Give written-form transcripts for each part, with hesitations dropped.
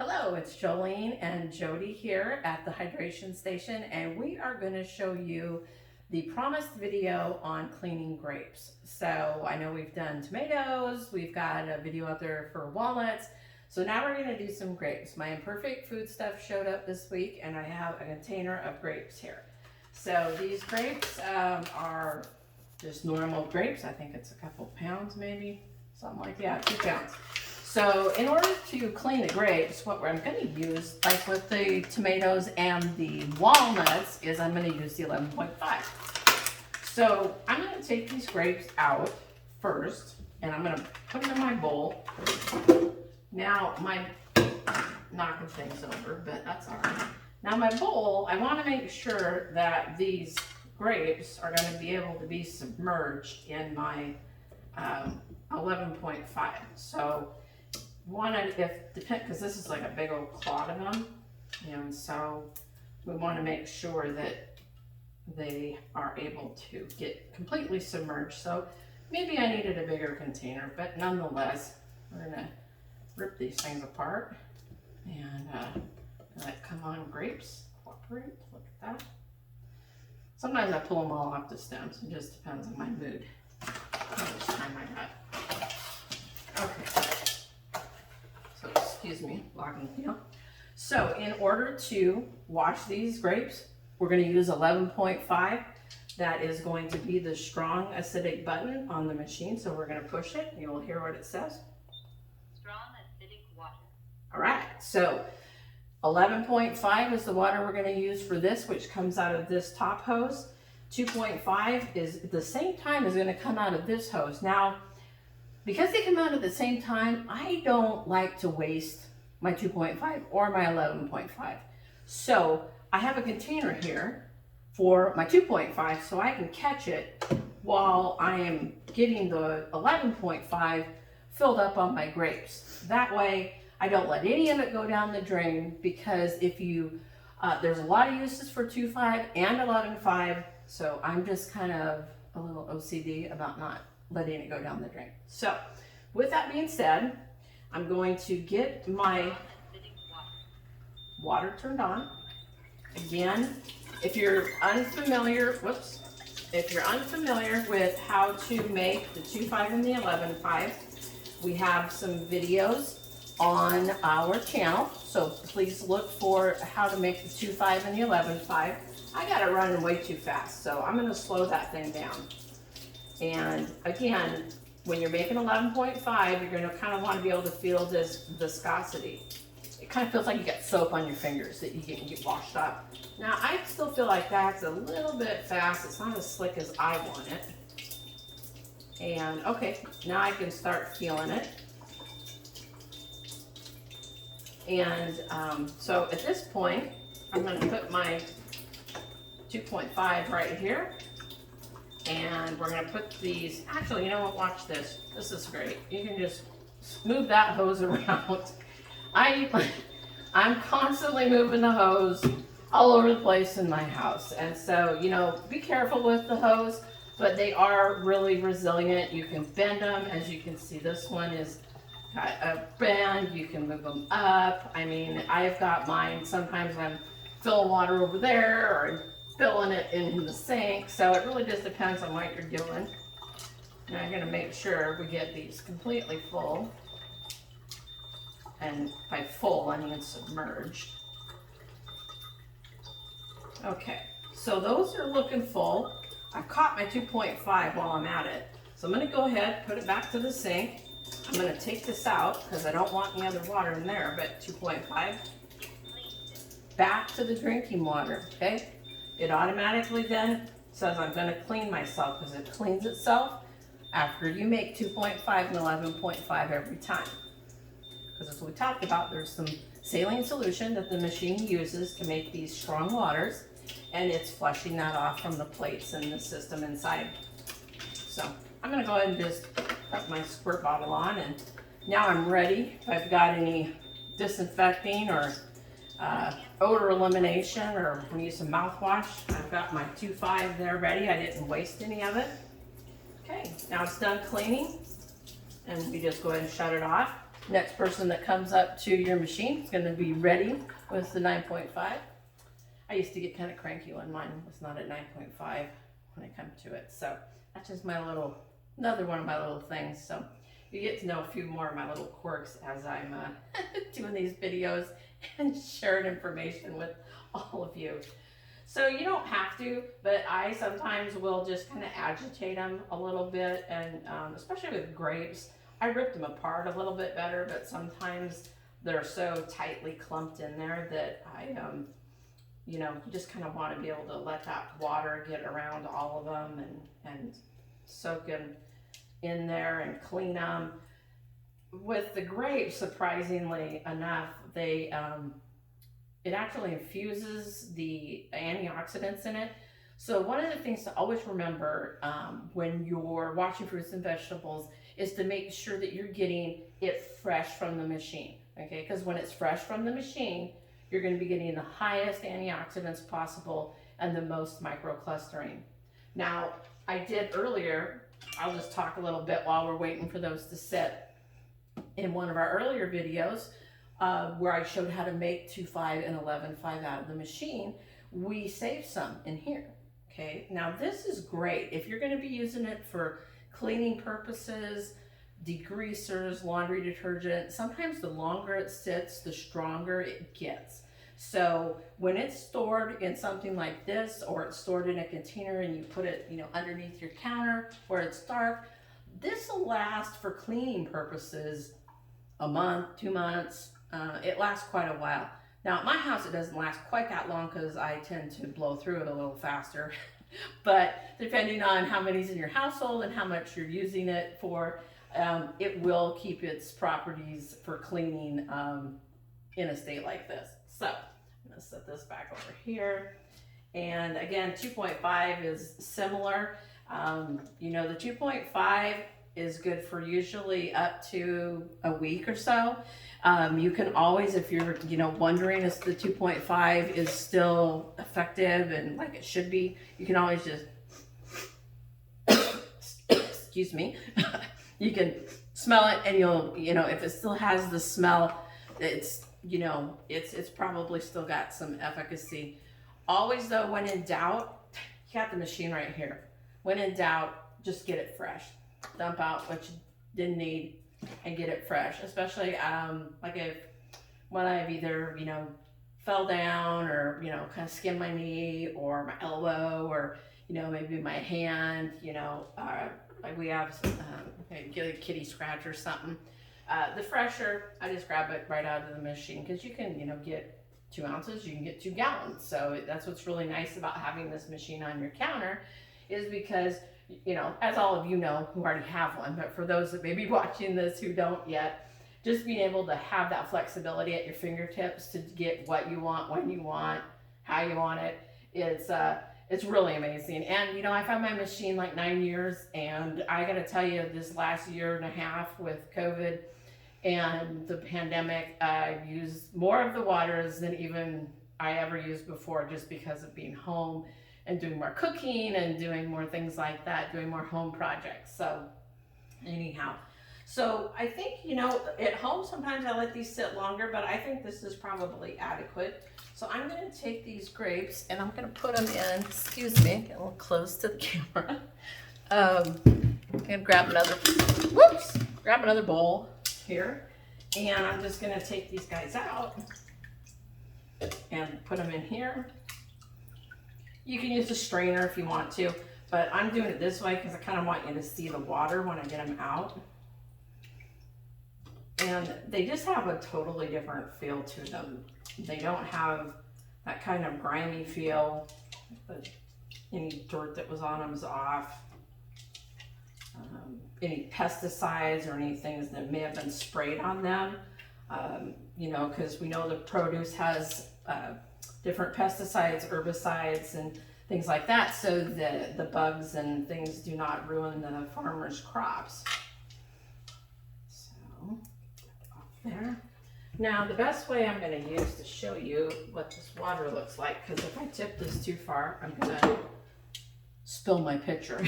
Hello, it's Jolene and Jody here at the hydration station, and we are going to show you the promised video on cleaning grapes. So I know we've done tomatoes, we've got a video out there for walnuts, so now we're going to do some grapes. My Imperfect Food Stuff showed up this week, and I have a container of grapes here. So these grapes are just normal grapes. I think it's a couple pounds, maybe something like that, 2 pounds. So in order to clean the grapes, what I'm going to use, like with the tomatoes and the walnuts, is I'm going to use the 11.5. So I'm going to take these grapes out first, and I'm going to put them in my bowl. Now my knocking things over, but that's all right. Now my bowl, I want to make sure that these grapes are going to be able to be submerged in my 11.5. So because this is like a big old clod of them, and so we want to make sure that they are able to get completely submerged. So maybe I needed a bigger container, but nonetheless, we're gonna rip these things apart and like, come on, grapes, cooperate. Look at that. Sometimes I pull them all off the stems. It just depends on my mood. This time I got. Okay. So excuse me, locking the heel. So in order to wash these grapes, we're going to use 11.5. That is going to be the strong acidic button on the machine. So we're going to push it. You'll hear what it says. Strong acidic water. All right. So 11.5 is the water we're going to use for this, which comes out of this top hose. 2.5 is at the same time is going to come out of this hose. Now, because they come out at the same time, I don't like to waste my 2.5 or my 11.5. So I have a container here for my 2.5 so I can catch it while I am getting the 11.5 filled up on my grapes. That way I don't let any of it go down the drain, because if you, there's a lot of uses for 2.5 and 11.5, so I'm just kind of a little OCD about not letting it go down the drain. So with that being said, I'm going to get my water turned on. Again, if you're unfamiliar, if you're unfamiliar with how to make the 2.5 and the 11.5, we have some videos on our channel. So please look for how to make the 2.5 and the 11.5. I got it running way too fast, so I'm going to slow that thing down. And again, when you're making 11.5, you're going to kind of want to be able to feel this viscosity. It kind of feels like you got soap on your fingers that you get washed up. Now, I still feel like that's a little bit fast. It's not as slick as I want it. And okay, now I can start feeling it. And so at this point, I'm going to put my 2.5 right here. And we're going to put these, actually, you know what, watch this. This is great. You can just move that hose around. I'm constantly moving the hose all over the place in my house. And so, you know, be careful with the hose, but they are really resilient. You can bend them. As you can see, this one is got a bend. You can move them up. I mean, I've got mine. Sometimes I'm filling water over there, or filling it in the sink, so it really just depends on what you're doing. Now I'm going to make sure we get these completely full, and by full I mean submerged. Okay, so those are looking full. I've caught my 2.5 while I'm at it, so I'm going to go ahead, put it back to the sink. I'm going to take this out because I don't want any other water in there, but 2.5 back to the drinking water. Okay. It automatically then says I'm going to clean myself, because it cleans itself after you make 2.5 and 11.5 every time. Because as we talked about, there's some saline solution that the machine uses to make these strong waters, and it's flushing that off from the plates and the system inside. So I'm going to go ahead and just put my squirt bottle on, and now I'm ready. If I've got any disinfecting or odor elimination, or I'm use some mouthwash, I've got my 2.5 there ready. I didn't waste any of it. Okay, now it's done cleaning, and we just go ahead and shut it off. Next person that comes up to your machine is going to be ready with the 9.5. I used to get kind of cranky when mine was not at 9.5 when it comes to it. So that's just my little, another one of my little things. So you get to know a few more of my little quirks as I'm doing these videos and sharing information with all of you. So you don't have to, but I sometimes will just kind of agitate them a little bit, and especially with grapes, I ripped them apart a little bit better, but sometimes they're so tightly clumped in there that I, you know, you just kind of want to be able to let that water get around all of them and soak them in there and clean them. With the grapes, surprisingly enough, they it actually infuses the antioxidants in it. So one of the things to always remember when you're washing fruits and vegetables is to make sure that you're getting it fresh from the machine, okay? Because when it's fresh from the machine, you're going to be getting the highest antioxidants possible and the most microclustering. Now, I did earlier, I'll just talk a little bit while we're waiting for those to sit. In one of our earlier videos, where I showed how to make 2,5 and 11,5 out of the machine, we saved some in here, okay? Now this is great if you're going to be using it for cleaning purposes, degreasers, laundry detergent. Sometimes the longer it sits, the stronger it gets. So when it's stored in something like this, or it's stored in a container and you put it, you know, underneath your counter where it's dark, this will last for cleaning purposes a month, 2 months. It lasts quite a while. Now at my house it doesn't last quite that long because I tend to blow through it a little faster. But depending on how many's in your household and how much you're using it for, it will keep its properties for cleaning in a state like this. So I'm going to set this back over here. And again, 2.5 is similar. You know, the 2.5 is good for usually up to a week or so. You can always, if you're, you know, wondering if the 2.5 is still effective and like it should be, you can always just, excuse me, you can smell it and you'll, you know, if it still has the smell, it's, you know, it's probably still got some efficacy. Always though, when in doubt, you got the machine right here. When in doubt, just get it fresh. Dump out what you didn't need and get it fresh, especially like when I've either, you know, fell down or, you know, kind of skinned my knee or my elbow or, you know, maybe my hand, you know, like we have get a kitty scratch or something. The fresher, I just grab it right out of the machine because you can, you know, get 2 ounces, you can get 2 gallons. So that's what's really nice about having this machine on your counter, is because, you know, as all of you know who already have one, but for those that may be watching this who don't yet, just being able to have that flexibility at your fingertips to get what you want, when you want, how you want it, it's really amazing. And, you know, I've had my machine like 9 years, and I gotta tell you, this last year and a half with COVID and the pandemic, I've used more of the waters than even I ever used before, just because of being home and doing more cooking and doing more things like that, doing more home projects. So anyhow, so I think, you know, at home sometimes I let these sit longer, but I think this is probably adequate. So I'm going to take these grapes and I'm going to put them in, excuse me, get a little close to the camera. I'm going to grab another bowl here, and I'm just going to take these guys out and put them in here. You can use a strainer if you want to, but I'm doing it this way because I kind of want you to see the water when I get them out. And they just have a totally different feel to them. They don't have that kind of grimy feel, but any dirt that was on them is off. Any pesticides or any things that may have been sprayed on them, you know, because we know the produce has different pesticides, herbicides, and things like that, so that the bugs and things do not ruin the farmer's crops. So, off there. Now, the best way I'm going to use to show you what this water looks like, because if I tip this too far, I'm going to spill my pitcher.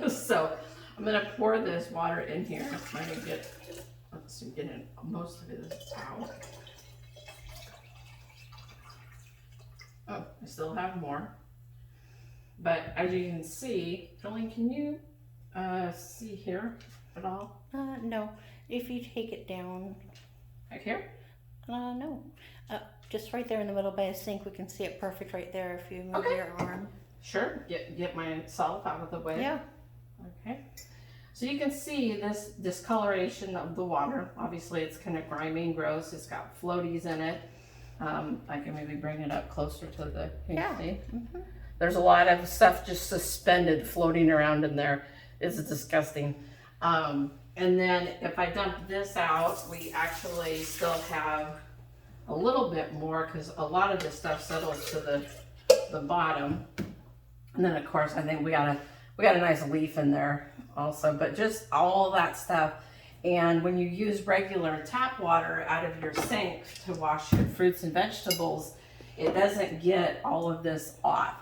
So, I'm going to pour this water in here. I'm trying to get a So getting most of it out. Oh, I still have more. But as you can see, Jolene, can you see here at all? No. If you take it down, Right here? no. Just right there in the middle by the sink, we can see it perfect right there if you move your arm. Sure. Get myself out of the way. Yeah. Okay. So you can see this discoloration of the water. Obviously, it's kind of grimy and gross. It's got floaties in it. I can maybe bring it up closer to the see? Mm-hmm. There's a lot of stuff just suspended floating around in there. It's disgusting. And then if I dump this out, we actually still have a little bit more because a lot of this stuff settles to the bottom. And then of course I think we got a nice leaf in there also, but just all that stuff. And when you use regular tap water out of your sink to wash your fruits and vegetables, it doesn't get all of this off.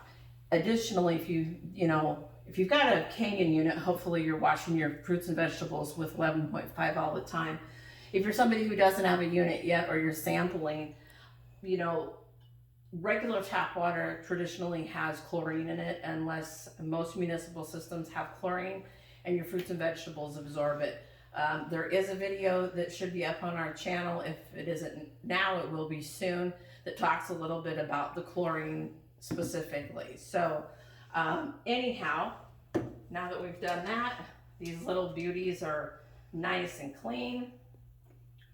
Additionally, if you've got a Kangen unit, hopefully you're washing your fruits and vegetables with 11.5 all the time. If you're somebody who doesn't have a unit yet or you're sampling, regular tap water traditionally has chlorine in it unless most municipal systems have chlorine and your fruits and vegetables absorb it. There is a video that should be up on our channel. If it isn't now, it will be soon, that talks a little bit about the chlorine specifically. So anyhow, now that we've done that, these little beauties are nice and clean,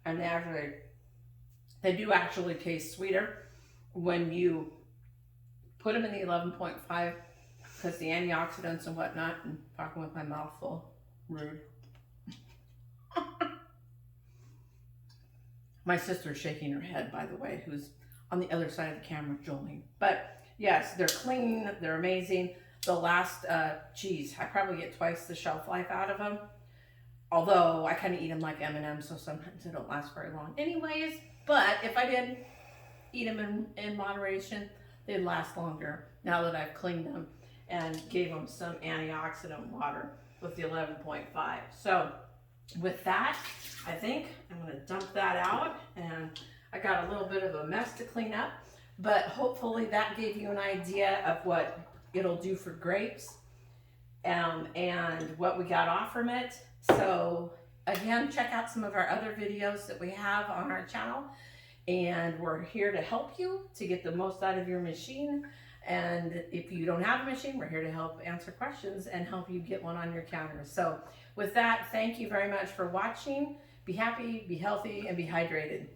and they do actually taste sweeter when you put them in the 11.5 because the antioxidants and whatnot. I'm talking with my mouth full. Rude. My sister's shaking her head, by the way, who's on the other side of the camera, Jolene. But yes, they're clean, they're amazing. The last, I probably get twice the shelf life out of them. Although I kind of eat them like M&Ms, so sometimes they don't last very long anyways. But if I did eat them in moderation, they'd last longer now that I've cleaned them and gave them some antioxidant water with the 11.5. So with that, I think I'm going to dump that out, and I got a little bit of a mess to clean up, but hopefully that gave you an idea of what it'll do for grapes and what we got off from it. So again, check out some of our other videos that we have on our channel, and we're here to help you to get the most out of your machine. And if you don't have a machine, we're here to help answer questions and help you get one on your counter. So with that, thank you very much for watching. Be happy, be healthy, and be hydrated.